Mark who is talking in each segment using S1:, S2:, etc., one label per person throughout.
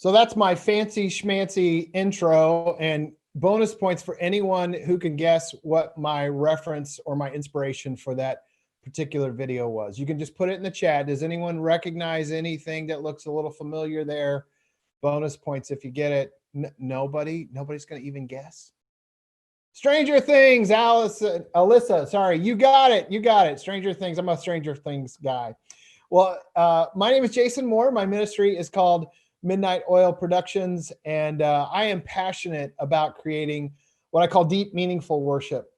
S1: So that's my fancy schmancy intro, and bonus points for anyone who can guess what my reference or my inspiration for that particular video was. You can just put it in the chat. Does anyone recognize anything that looks a little familiar there? Bonus points if you get it. Nobody's going to even guess. Stranger Things, Alyssa, sorry, you got it. Stranger Things, I'm a Stranger Things guy. Well, my name is Jason Moore. My ministry is called Midnight Oil Productions, and I am passionate about creating what I call deep, meaningful worship.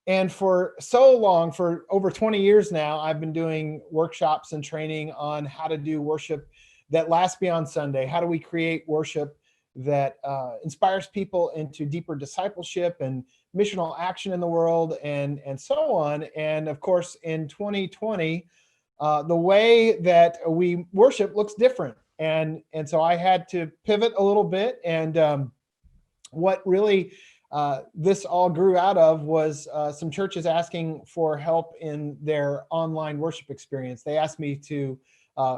S1: And for so long, for over 20 years now, I've been doing workshops and training on how to do worship that lasts beyond Sunday. How do we create worship that inspires people into deeper discipleship and missional action in the world, and so on. And of course, in 2020, the way that we worship looks different. And so I had to pivot a little bit. And what really this all grew out of was some churches asking for help in their online worship experience. They asked me to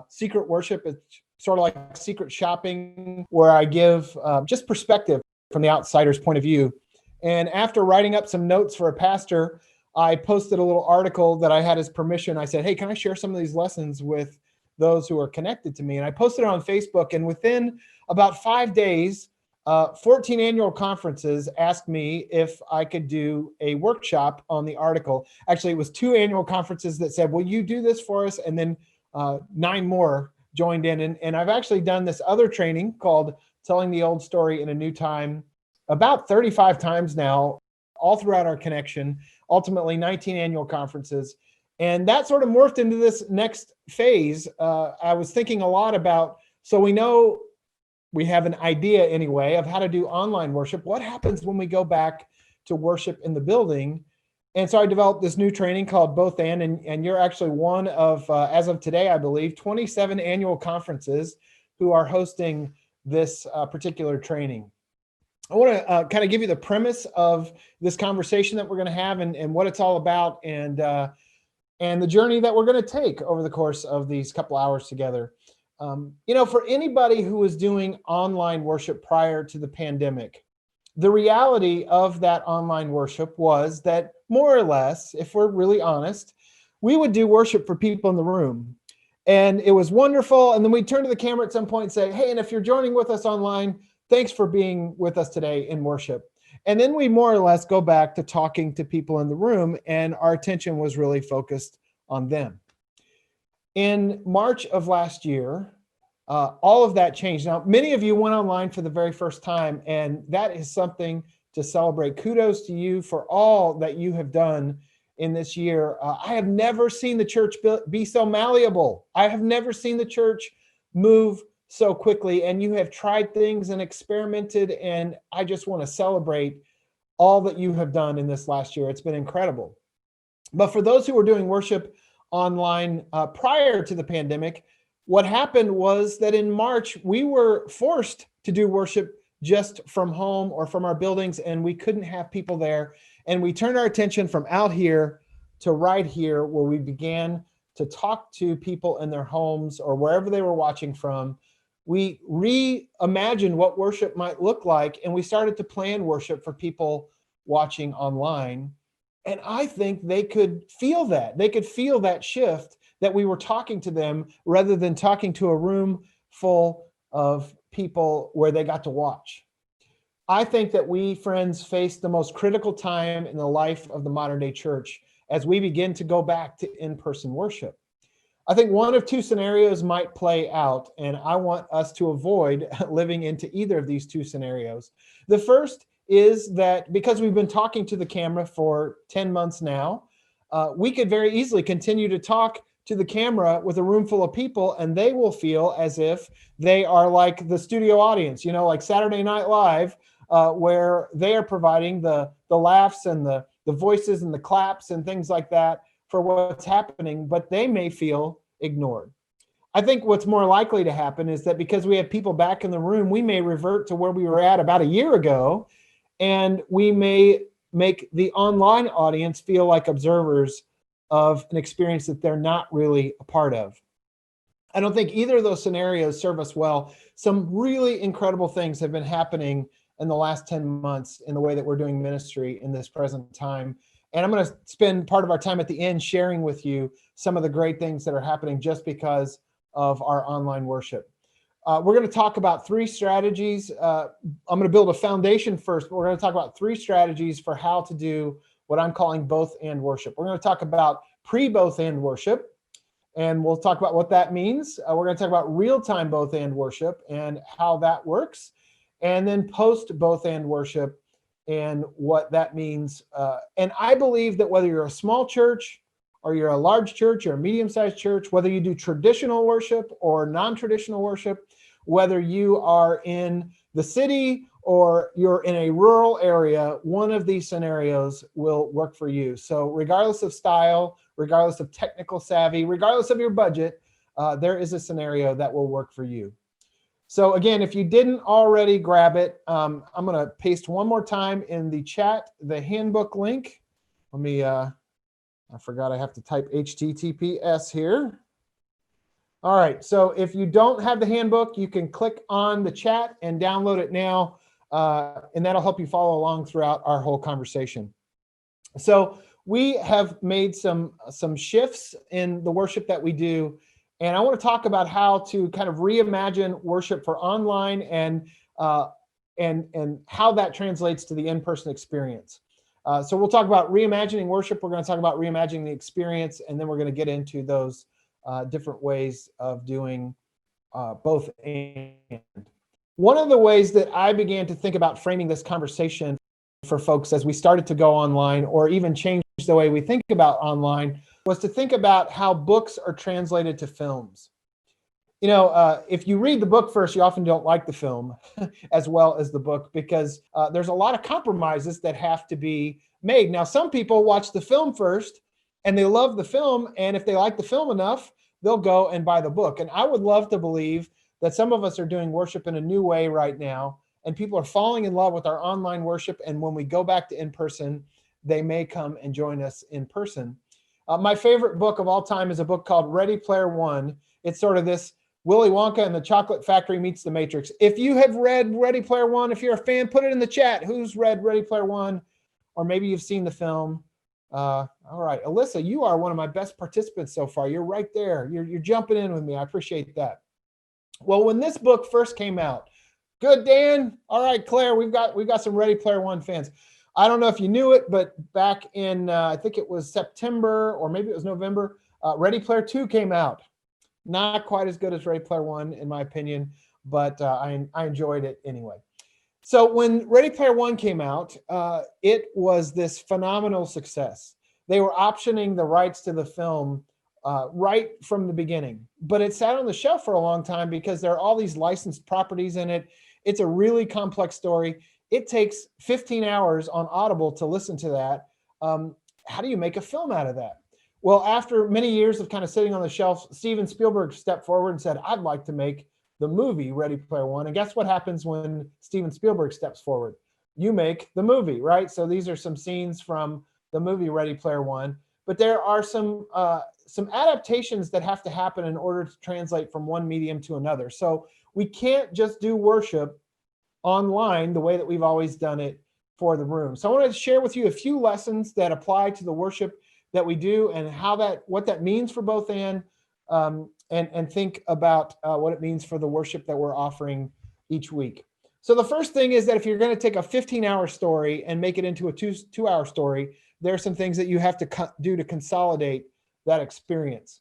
S1: secret worship. It's sort of like secret shopping, where I give just perspective from the outsider's point of view. And after writing up some notes for a pastor, I posted a little article that I had his permission. I said, hey, can I share some of these lessons with those who are connected to me? And I posted it on Facebook. And within about 5 days, 14 annual conferences asked me if I could do a workshop on the article. Actually, it was 2 annual conferences that said, will you do this for us? And then 9 more joined in. And I've actually done this other training called Telling the Old Story in a New Time about 35 times now, all throughout our connection, ultimately 19 annual conferences. And that sort of morphed into this next phase. I was thinking a lot about, so we know we have an idea anyway of how to do online worship. What happens when we go back to worship in the building? And so I developed this new training called Both and you're actually one of, as of today, I believe, 27 annual conferences who are hosting this particular training. I want to kind of give you the premise of this conversation that we're going to have and what it's all about, and the journey that we're going to take over the course of these couple hours together. For anybody who was doing online worship prior to the pandemic, the reality of that online worship was that more or less, if we're really honest, we would do worship for people in the room. And it was wonderful. And then we'd turn to the camera at some point and say, hey, and if you're joining with us online, thanks for being with us today in worship. And then we more or less go back to talking to people in the room, and our attention was really focused on them. In March of last year, all of that changed. Now, many of you went online for the very first time, and that is something to celebrate. Kudos to you for all that you have done in this year. I have never seen the church be so malleable. I have never seen the church move so quickly, and you have tried things and experimented, and I just want to celebrate all that you have done in this last year. It's been incredible. But for those who were doing worship online prior to the pandemic, what happened was that in March, we were forced to do worship just from home or from our buildings, and we couldn't have people there. And we turned our attention from out here to right here, where we began to talk to people in their homes or wherever they were watching from. We reimagined what worship might look like, and we started to plan worship for people watching online. And I think they could feel that. They could feel that shift, that we were talking to them rather than talking to a room full of people where they got to watch. I think that we, friends, face the most critical time in the life of the modern day church as we begin to go back to in-person worship. I think one of 2 scenarios might play out, and I want us to avoid living into either of these 2 scenarios. The first is that because we've been talking to the camera for 10 months now, we could very easily continue to talk to the camera with a room full of people, and they will feel as if they are like the studio audience, like Saturday Night Live, where they are providing the laughs and the voices and the claps and things like that for what's happening, but they may feel ignored. I think what's more likely to happen is that because we have people back in the room, we may revert to where we were at about a year ago, and we may make the online audience feel like observers of an experience that they're not really a part of. I don't think either of those scenarios serve us well. Some really incredible things have been happening in the last 10 months in the way that we're doing ministry in this present time. And I'm going to spend part of our time at the end sharing with you some of the great things that are happening just because of our online worship. We're going to talk about three strategies. I'm going to build a foundation first, but we're going to talk about three strategies for how to do what I'm calling both and worship. We're going to talk about pre-both and worship, and we'll talk about what that means. We're going to talk about real-time both and worship and how that works, and then post both and worship and what that means. And I believe that whether you're a small church or you're a large church or a medium-sized church, whether you do traditional worship or non-traditional worship, whether you are in the city or you're in a rural area, one of these scenarios will work for you. So regardless of style, regardless of technical savvy, regardless of your budget, there is a scenario that will work for you. So again, if you didn't already grab it, I'm going to paste one more time in the chat the handbook link. Let me, I forgot I have to type HTTPS here. All right, so if you don't have the handbook, you can click on the chat and download it now, and that'll help you follow along throughout our whole conversation. So we have made some shifts in the worship that we do, and I want to talk about how to kind of reimagine worship for online and how that translates to the in-person experience. So we'll talk about reimagining worship. We're going to talk about reimagining the experience, and then we're going to get into those different ways of doing both and. One of the ways that I began to think about framing this conversation for folks as we started to go online or even change the way we think about online was to think about how books are translated to films. You know, if you read the book first, you often don't like the film as well as the book because there's a lot of compromises that have to be made. Now, some people watch the film first and they love the film, and if they like the film enough, they'll go and buy the book. And I would love to believe that some of us are doing worship in a new way right now, and people are falling in love with our online worship, and when we go back to in-person, they may come and join us in person. My favorite book of all time is a book called Ready Player One. It's sort of this Willy Wonka and the Chocolate Factory meets the Matrix. If you have read Ready Player One, if you're a fan, put it in the chat. Who's read Ready Player One? Or maybe you've seen the film. All right, Alyssa, you are one of my best participants so far. You're right there. You're jumping in with me. I appreciate that. Well, when this book first came out, good, Dan. All right, Claire, we've got some Ready Player One fans. I don't know if you knew it, but back in I think it was September or maybe it was November, Ready Player Two came out. Not quite as good as Ready Player One, in my opinion, but I enjoyed it anyway. So when Ready Player One came out, it was this phenomenal success. They were optioning the rights to the film right from the beginning, but it sat on the shelf for a long time because there are all these licensed properties in it. It's a really complex story. It takes 15 hours on Audible to listen to that. How do you make a film out of that? Well, after many years of kind of sitting on the shelf, Steven Spielberg stepped forward and said, I'd like to make the movie Ready Player One. And guess what happens when Steven Spielberg steps forward? You make the movie, right? So these are some scenes from the movie Ready Player One, but there are some adaptations that have to happen in order to translate from one medium to another. So we can't just do worship online the way that we've always done it for the room. So I want to share with you a few lessons that apply to the worship that we do and what that means for both and think about what it means for the worship that we're offering each week. So the first thing is that if you're going to take a 15-hour story and make it into a two-hour story, there are some things that you have to do to consolidate that experience.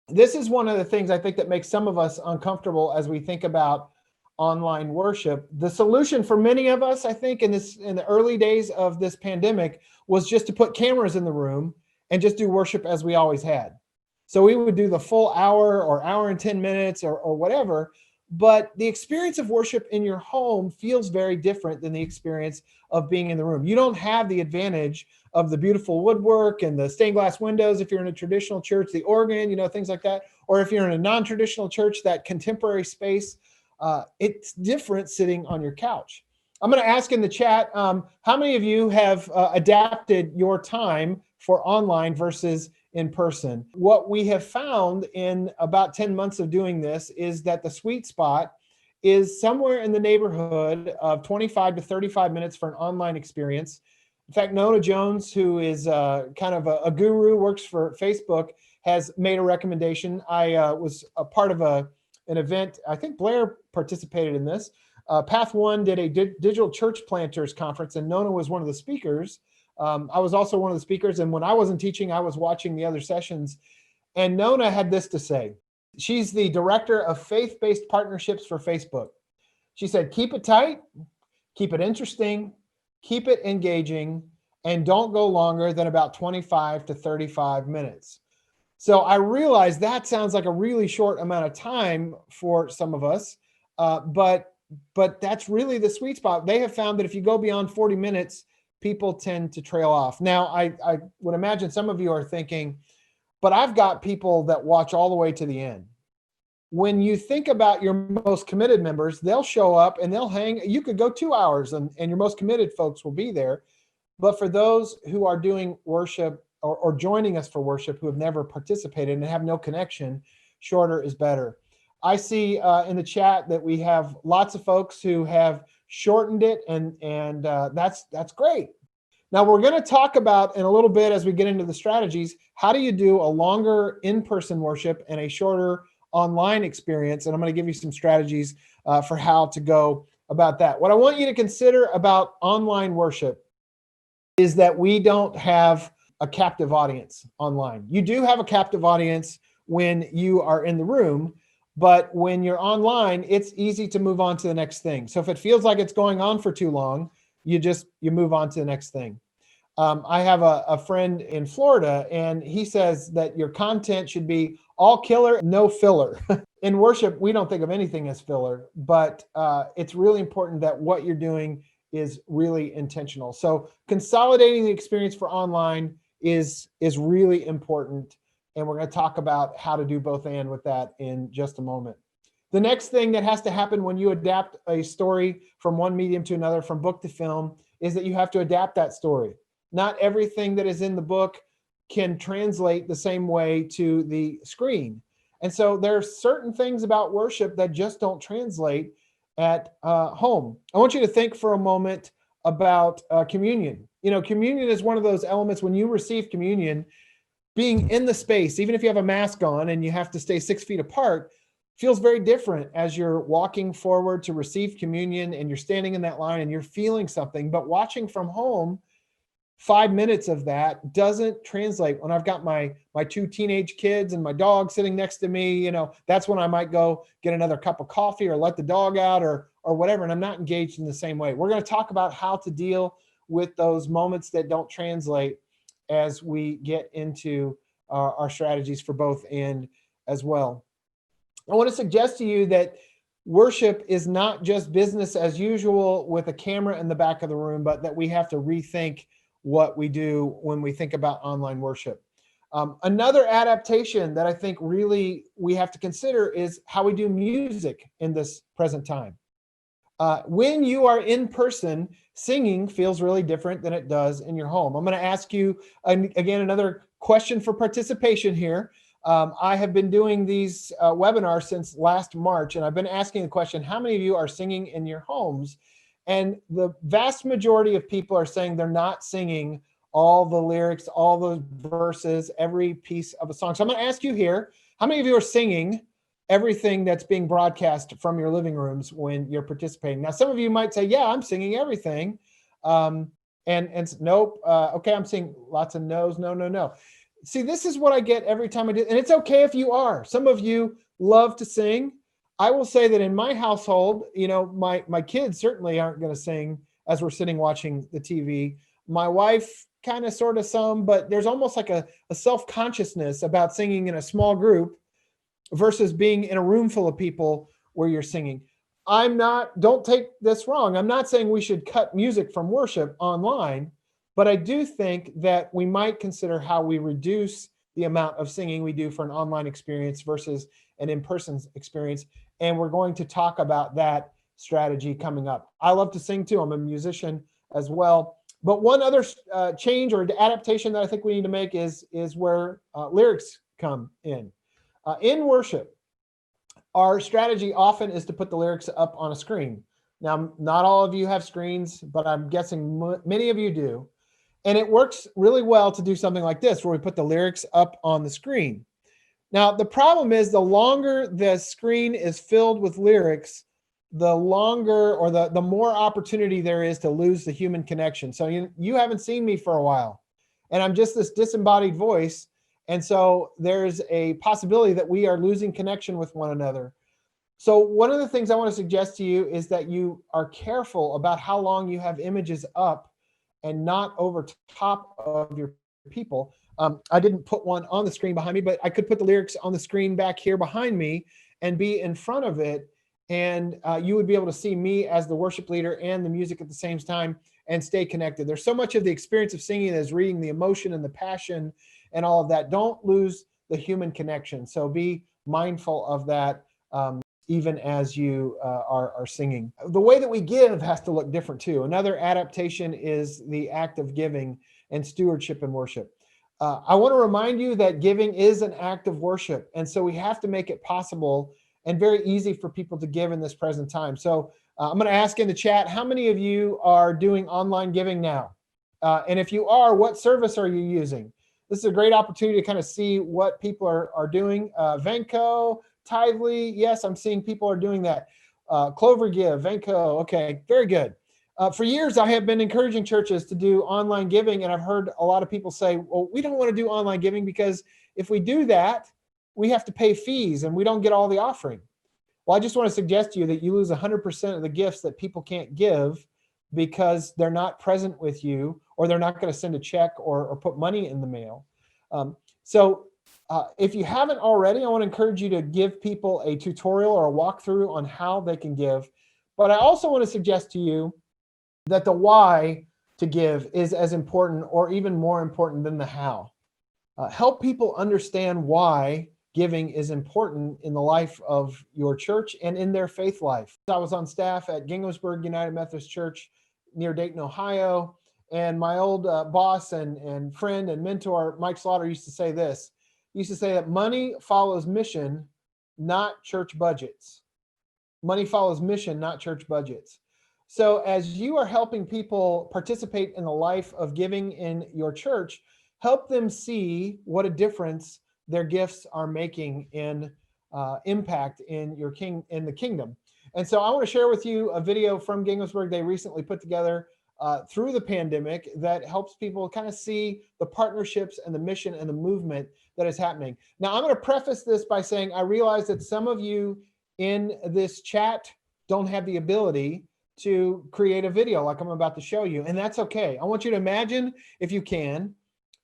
S1: This is one of the things I think that makes some of us uncomfortable as we think about online worship. The solution for many of us, I think, in the early days of this pandemic was just to put cameras in the room and just do worship as we always had. So we would do the full hour or hour and 10 minutes or whatever, but the experience of worship in your home feels very different than the experience of being in the room. You don't have the advantage of the beautiful woodwork and the stained glass windows if you're in a traditional church, the organ, things like that. Or if you're in a non-traditional church, that contemporary space, it's different sitting on your couch. I'm going to ask in the chat, how many of you have adapted your time for online versus in person. What we have found in about 10 months of doing this is that the sweet spot is somewhere in the neighborhood of 25 to 35 minutes for an online experience. In fact, Nona Jones, who is kind of a guru, works for Facebook, has made a recommendation. I was a part of an event. I think Blair participated in this. Path One did a digital church planters conference, and Nona was one of the speakers. I was also one of the speakers, and when I wasn't teaching, I was watching the other sessions. And Nona had this to say. She's the director of faith-based partnerships for Facebook. She said, keep it tight, keep it interesting, keep it engaging, and don't go longer than about 25 to 35 minutes. So I realize that sounds like a really short amount of time for some of us, but that's really the sweet spot. They have found that if you go beyond 40 minutes, people tend to trail off. Now, I would imagine some of you are thinking, but I've got people that watch all the way to the end. When you think about your most committed members, they'll show up and they'll hang. You could go 2 hours and your most committed folks will be there. But for those who are doing worship or joining us for worship who have never participated and have no connection, shorter is better. I see in the chat that we have lots of folks who have shortened it, and that's great. Now we're going to talk about in a little bit as we get into the strategies, how do you do a longer in-person worship and a shorter online experience? And I'm going to give you some strategies for how to go about that. What I want you to consider about online worship is that we don't have a captive audience online. You do have a captive audience when you are in the room, but when you're online, it's easy to move on to the next thing. So if it feels like it's going on for too long, you move on to the next thing. I have a friend in Florida, and he says that your content should be all killer, no filler. In worship, we don't think of anything as filler, but it's really important that what you're doing is really intentional. So consolidating the experience for online is really important. And we're going to talk about how to do both and with that in just a moment. The next thing that has to happen when you adapt a story from one medium to another, from book to film, is that you have to adapt that story. Not everything that is in the book can translate the same way to the screen. And so there are certain things about worship that just don't translate at home. I want you to think for a moment about communion. You know, communion is one of those elements when you receive communion, being in the space, even if you have a mask on and you have to stay 6 feet apart, feels very different as you're walking forward to receive communion and you're standing in that line and you're feeling something. But watching from home, 5 minutes of that doesn't translate. When I've got my 2 teenage kids and my dog sitting next to me, you know, that's when I might go get another cup of coffee or let the dog out or whatever. And I'm not engaged in the same way. We're going to talk about how to deal with those moments that don't translate as we get into our strategies for both and as well. I want to suggest to you that worship is not just business as usual with a camera in the back of the room, but that we have to rethink what we do when we think about online worship. Another adaptation that I think really we have to consider is how we do music in this present time. When you are in person, singing feels really different than it does in your home. I'm going to ask you, again, another question for participation here. I have been doing these webinars since last March, and I've been asking the question, how many of you are singing in your homes? And the vast majority of people are saying they're not singing all the lyrics, all the verses, every piece of a song. So I'm going to ask you here, how many of you are singing everything that's being broadcast from your living rooms when you're participating? Now, some of you might say, yeah, I'm singing everything. And nope. Okay, I'm seeing lots of no's, no. See, this is what I get every time I do. And it's okay if you are. Some of you love to sing. I will say that in my household, you know, my kids certainly aren't going to sing as we're sitting watching the TV. My wife kind of sort of some, but there's almost like a self-consciousness about singing in a small group versus being in a room full of people where you're singing. Don't take this wrong. I'm not saying we should cut music from worship online, but I do think that we might consider how we reduce the amount of singing we do for an online experience versus an in-person experience. And we're going to talk about that strategy coming up. I love to sing too. I'm a musician as well. But one other change or adaptation that I think we need to make is where lyrics come in. In worship, our strategy often is to put the lyrics up on a screen. Now, not all of you have screens, but I'm guessing many of you do. And it works really well to do something like this, where we put the lyrics up on the screen. Now, the problem is the longer the screen is filled with lyrics, the longer or the more opportunity there is to lose the human connection. So you haven't seen me for a while, and I'm just this disembodied voice. And so there's a possibility that we are losing connection with one another. So one of the things I want to suggest to you is that you are careful about how long you have images up and not over top of your people. I didn't put one on the screen behind me, but I could put the lyrics on the screen back here behind me and be in front of it. And you would be able to see me as the worship leader and the music at the same time and stay connected. There's so much of the experience of singing is reading the emotion and the passion and all of that. Don't lose the human connection. So be mindful of that even as you are singing. The way that we give has to look different too. Another adaptation is the act of giving and stewardship and worship. I want to remind you that giving is an act of worship. And so we have to make it possible and very easy for people to give in this present time. So I'm going to ask in the chat, how many of you are doing online giving now? And if you are, what service are you using? This is a great opportunity to kind of see what people are doing. Venko, Tithely, yes, I'm seeing people are doing that. Clover Give, Venko, okay, very good. For years, I have been encouraging churches to do online giving, and I've heard a lot of people say, well, we don't want to do online giving because if we do that, we have to pay fees and we don't get all the offering. Well, I just want to suggest to you that you lose 100% of the gifts that people can't give because they're not present with you, or they're not going to send a check or put money in the mail. If you haven't already, I want to encourage you to give people a tutorial or a walkthrough on how they can give. But I also want to suggest to you that the why to give is as important or even more important than the how. Help people understand why giving is important in the life of your church and in their faith life. I was on staff at Ginghamsburg United Methodist Church near Dayton, Ohio, and my old boss and friend and mentor, Mike Slaughter, used to say this. He used to say that money follows mission, not church budgets. Money follows mission, not church budgets. So as you are helping people participate in the life of giving in your church, help them see what a difference their gifts are making in impact in the kingdom. And so I want to share with you a video from Ginghamsburg they recently put together through the pandemic that helps people kind of see the partnerships and the mission and the movement that is happening. Now, I'm going to preface this by saying I realize that some of you in this chat don't have the ability to create a video like I'm about to show you, and that's okay. I want you to imagine, if you can,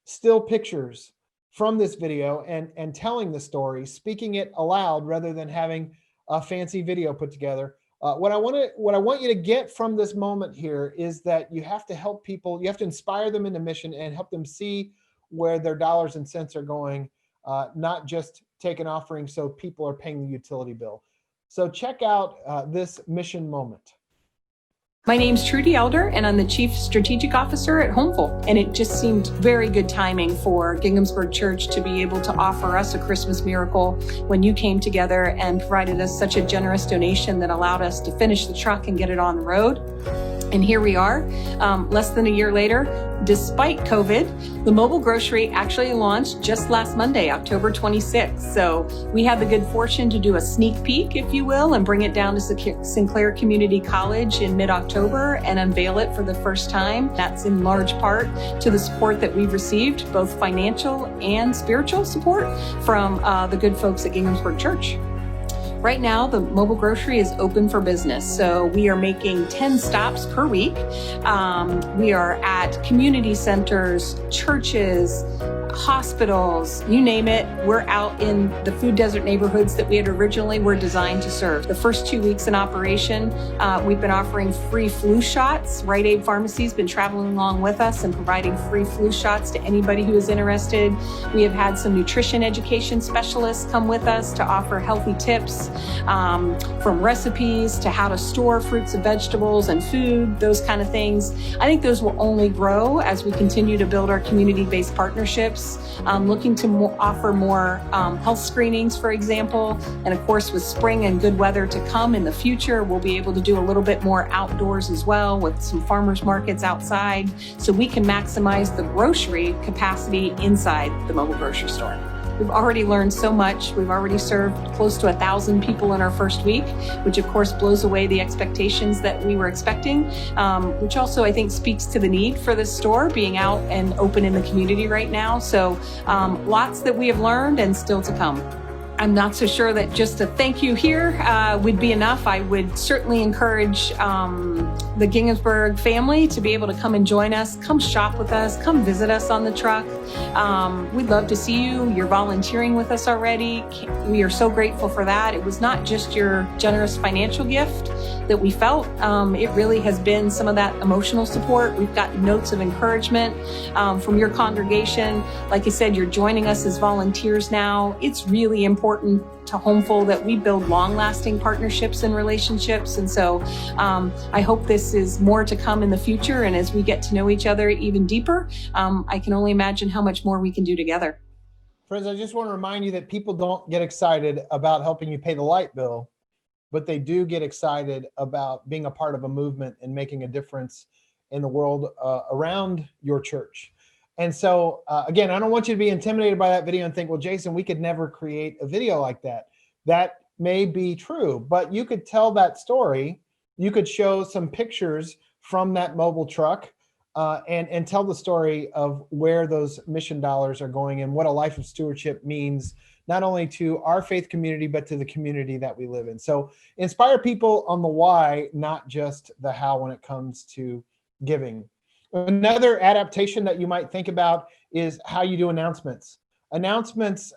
S1: still pictures from this video and telling the story, speaking it aloud rather than having a fancy video put together. What I want you to get from this moment here is that you have to help people, you have to inspire them in the mission and help them see where their dollars and cents are going, not just take an offering so people are paying the utility bill. So check out this mission moment.
S2: My name's Trudy Elder, and I'm the Chief Strategic Officer at Homeful. And it just seemed very good timing for Ginghamsburg Church to be able to offer us a Christmas miracle when you came together and provided us such a generous donation that allowed us to finish the truck and get it on the road. And here we are, less than a year later. Despite COVID, the mobile grocery actually launched just last Monday, October 26th. So we had the good fortune to do a sneak peek, if you will, and bring it down to Sinclair Community College in mid-October and unveil it for the first time. That's in large part to the support that we've received, both financial and spiritual support from the good folks at Ginghamsburg Church. Right now, the mobile grocery is open for business. So we are making 10 stops per week. We are at community centers, churches, hospitals, you name it. We're out in the food desert neighborhoods that we had originally were designed to serve. The first 2 weeks in operation, we've been offering free flu shots. Rite Aid Pharmacy's been traveling along with us and providing free flu shots to anybody who is interested. We have had some nutrition education specialists come with us to offer healthy tips, from recipes to how to store fruits and vegetables and food, those kind of things. I think those will only grow as we continue to build our community-based partnerships. Looking to offer more health screenings, for example. And of course, with spring and good weather to come in the future, we'll be able to do a little bit more outdoors as well with some farmers markets outside, so we can maximize the grocery capacity inside the mobile grocery store. We've already learned so much. We've already served close to 1,000 people in our first week, which of course blows away the expectations that we were expecting, which also I think speaks to the need for this store being out and open in the community right now. So lots that we have learned and still to come. I'm not so sure that just a thank you here would be enough. I would certainly encourage the Ginghamsburg family to be able to come and join us, come shop with us, come visit us on the truck. We'd love to see you. You're volunteering with us already. We are so grateful for that. It was not just your generous financial gift that we felt. It really has been some of that emotional support. We've got notes of encouragement from your congregation. Like I said, you're joining us as volunteers now. It's really important to Homeful that we build long-lasting partnerships and relationships. And so I hope this is more to come in the future. And as we get to know each other even deeper, I can only imagine how much more we can do together.
S1: Friends, I just want to remind you that people don't get excited about helping you pay the light bill, but they do get excited about being a part of a movement and making a difference in the world around your church. And so, again, I don't want you to be intimidated by that video and think, well, Jason, we could never create a video like that. That may be true, but you could tell that story. You could show some pictures from that mobile truck and tell the story of where those mission dollars are going and what a life of stewardship means, not only to our faith community, but to the community that we live in. So inspire people on the why, not just the how when it comes to giving. Another adaptation that you might think about is how you do announcements. Announcements,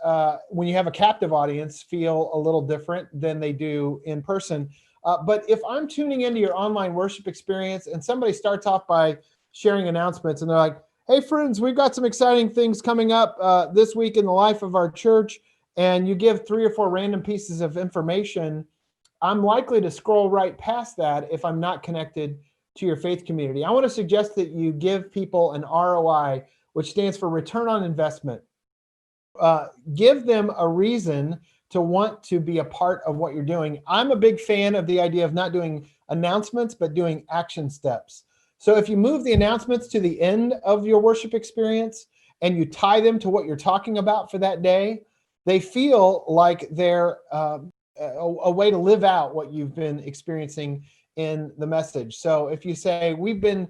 S1: when you have a captive audience, feel a little different than they do in person. But if I'm tuning into your online worship experience and somebody starts off by sharing announcements and they're like, hey, friends, we've got some exciting things coming up this week in the life of our church, and you give 3 or 4 random pieces of information, I'm likely to scroll right past that if I'm not connected to your faith community. I want to suggest that you give people an ROI, which stands for return on investment. Give them a reason to want to be a part of what you're doing. I'm a big fan of the idea of not doing announcements, but doing action steps. So if you move the announcements to the end of your worship experience and you tie them to what you're talking about for that day, they feel like they're a way to live out what you've been experiencing in the message. So if you say, we've been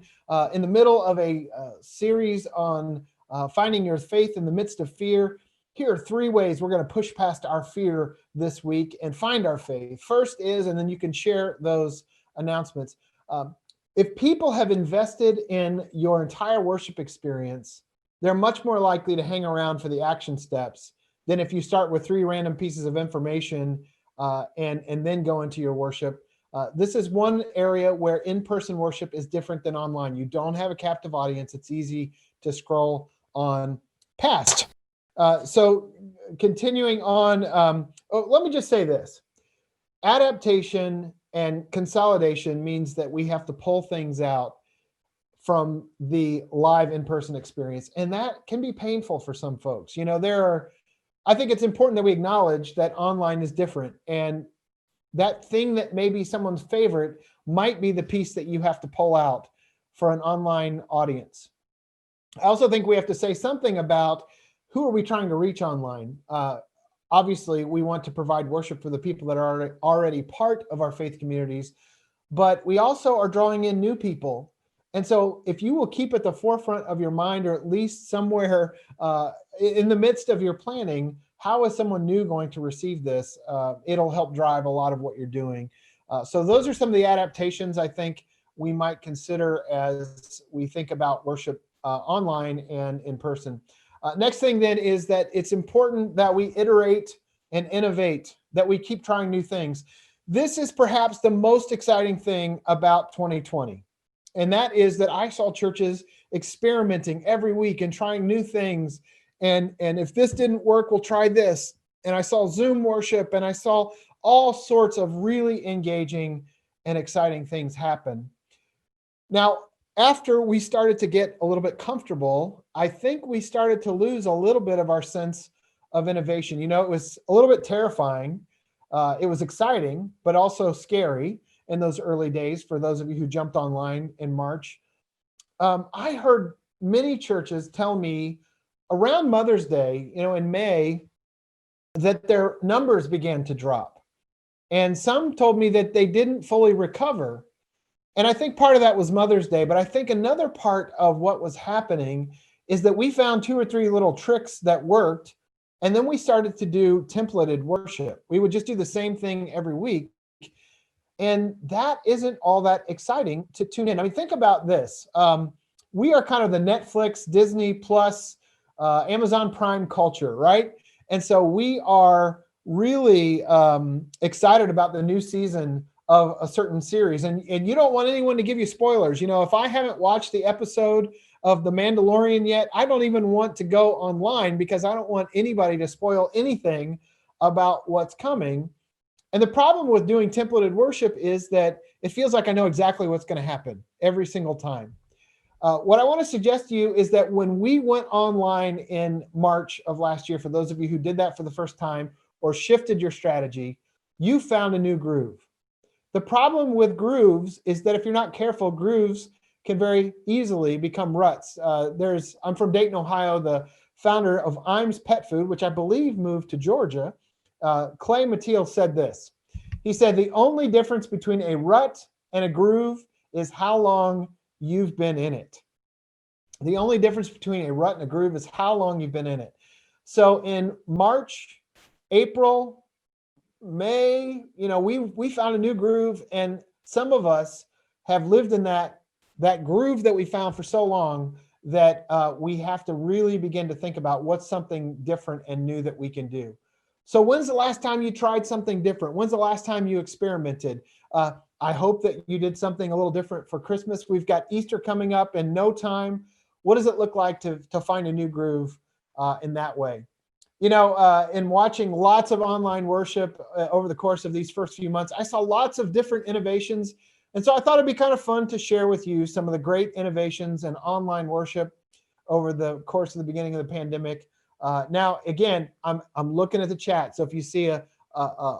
S1: in the middle of a series on finding your faith in the midst of fear, here are 3 ways we're going to push past our fear this week and find our faith. First is, and then you can share those announcements. If people have invested in your entire worship experience, they're much more likely to hang around for the action steps than if you start with 3 random pieces of information and then go into your worship. This is one area where in-person worship is different than online. You don't have a captive audience. It's easy to scroll on past. So continuing on, let me just say this. Adaptation and consolidation means that we have to pull things out from the live in-person experience. And that can be painful for some folks. You know, I think it's important that we acknowledge that online is different, and that thing that may be someone's favorite might be the piece that you have to pull out for an online audience. I also think we have to say something about who are we trying to reach online. Obviously, we want to provide worship for the people that are already part of our faith communities, but we also are drawing in new people. And so if you will keep at the forefront of your mind, or at least somewhere in the midst of your planning, how is someone new going to receive this? It'll help drive a lot of what you're doing. So those are some of the adaptations I think we might consider as we think about worship online and in person. Next thing then is that it's important that we iterate and innovate, that we keep trying new things. This is perhaps the most exciting thing about 2020. And that is that I saw churches experimenting every week and trying new things. And if this didn't work, we'll try this. And I saw Zoom worship, and I saw all sorts of really engaging and exciting things happen. Now, after we started to get a little bit comfortable, I think we started to lose a little bit of our sense of innovation. It was a little bit terrifying. It was exciting, but also scary in those early days for those of you who jumped online in March. I heard many churches tell me around Mother's Day, in May, that their numbers began to drop. And some told me that they didn't fully recover. And I think part of that was Mother's Day, but I think another part of what was happening is that we found 2 or 3 little tricks that worked, and then we started to do templated worship. We would just do the same thing every week, and that isn't all that exciting to tune in. I mean, think about this. We are kind of the Netflix, Disney Plus, Amazon Prime culture, right? And so we are really excited about the new season of a certain series. And you don't want anyone to give you spoilers. If I haven't watched the episode of The Mandalorian yet, I don't even want to go online because I don't want anybody to spoil anything about what's coming. And the problem with doing templated worship is that it feels like I know exactly what's going to happen every single time. What I want to suggest to you is that when we went online in March of last year, for those of you who did that for the first time or shifted your strategy, you found a new groove. The problem with grooves is that if you're not careful, grooves can very easily become ruts. I'm from Dayton, Ohio, the founder of Imes Pet Food, which I believe moved to Georgia. Clay Mathiel said this. He said, the only difference between a rut and a groove is how long you've been in it. The only difference between a rut and a groove is how long you've been in it. So in March, April, May, we found a new groove, and some of us have lived in that groove that we found for so long that we have to really begin to think about what's something different and new that we can do. So when's the last time you tried something different? When's the last time you experimented? I hope that you did something a little different for Christmas. We've got Easter coming up in no time. What does it look like to find a new groove in that way? In watching lots of online worship over the course of these first few months, I saw lots of different innovations. And so I thought it'd be kind of fun to share with you some of the great innovations in online worship over the course of the beginning of the pandemic. Now, again, I'm looking at the chat. So if you see a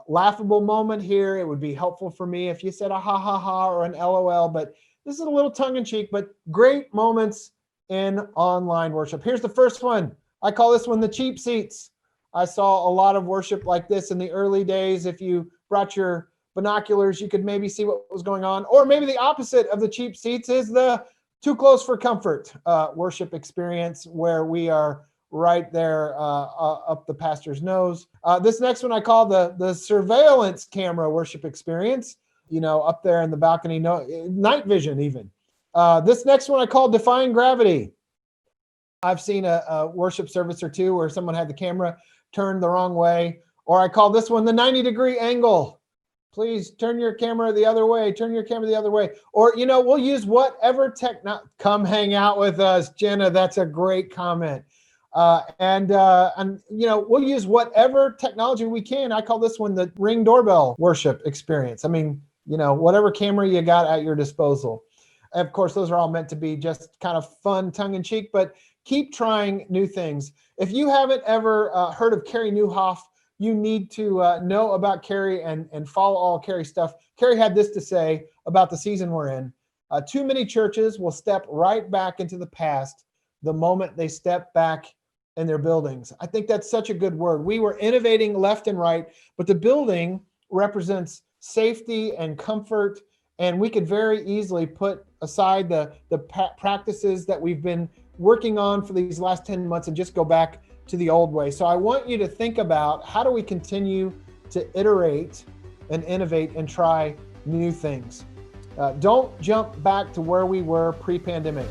S1: laughable moment here, it would be helpful for me if you said a ha ha ha or an LOL, but this is a little tongue in cheek, but great moments in online worship. Here's the first one. I call this one the cheap seats. I saw a lot of worship like this in the early days. If you brought your binoculars, you could maybe see what was going on. Or maybe the opposite of the cheap seats is the too close for comfort worship experience, where we are right there up the pastor's nose. This next one I call the surveillance camera worship experience, up there in the balcony, night vision even. This next one I call defying gravity. I've seen a worship service or two where someone had the camera turned the wrong way, or I call this one the 90-degree angle. Please turn your camera the other way, turn your camera the other way. Or, we'll use whatever come hang out with us, Jenna. That's a great comment. And we'll use whatever technology we can. I call this one the Ring doorbell worship experience. I mean, whatever camera you got at your disposal. Of course, those are all meant to be just kind of fun, tongue in cheek, but keep trying new things. If you haven't ever heard of Carrie Nieuwhof, you need to know about Carrie and follow all Carrie stuff. Carrie had this to say about the season we're in. Too many churches will step right back into the past the moment they step back in their buildings. I think that's such a good word. We were innovating left and right, but the building represents safety and comfort, and we could very easily put aside the practices that we've been working on for these last 10 months and just go back to the old way. So I want you to think about, how do we continue to iterate and innovate and try new things? Don't jump back to where we were pre-pandemic.